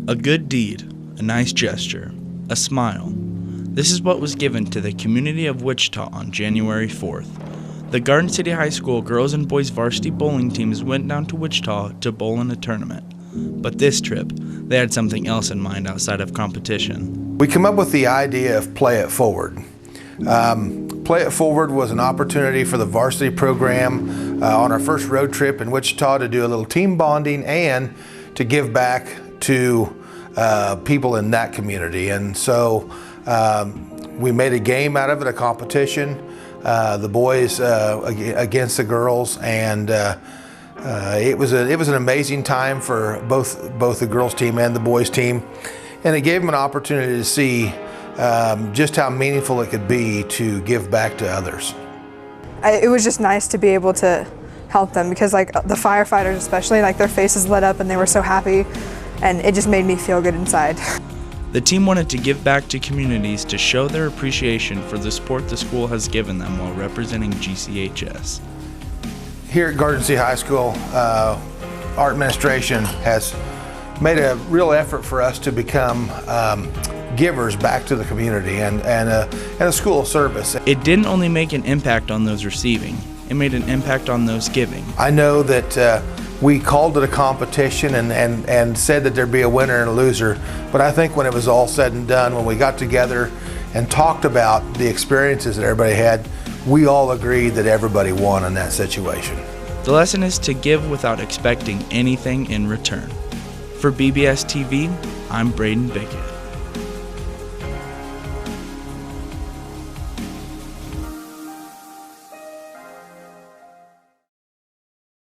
A good deed, a nice gesture, a smile. This is what was given to the community of Wichita on January 4th. The Garden City High School girls and boys varsity bowling teams went down to Wichita to bowl in a tournament. But this trip, they had something else in mind outside of competition. We came up with the idea of Play It Forward. Play It Forward was an opportunity for the varsity program on our first road trip in Wichita to do a little team bonding and to give back to people in that community. And so we made a game out of it, a competition, the boys against the girls, and it was an amazing time for both the girls team and the boys team, and it gave them an opportunity to see just how meaningful it could be to give back to others. It was just nice to be able to help them because, like, the firefighters especially, like, their faces lit up and they were so happy, and it just made me feel good inside. The team wanted to give back to communities to show their appreciation for the support the school has given them while representing GCHS. Here at Garden City High School, our administration has made a real effort for us to become givers back to the community and a school of service. It didn't only make an impact on those receiving, it made an impact on those giving. I know that we called it a competition and said that there'd be a winner and a loser, but I think when it was all said and done, when we got together and talked about the experiences that everybody had, we all agreed that everybody won in that situation. The lesson is to give without expecting anything in return. For BBS TV, I'm Brayden Bicket.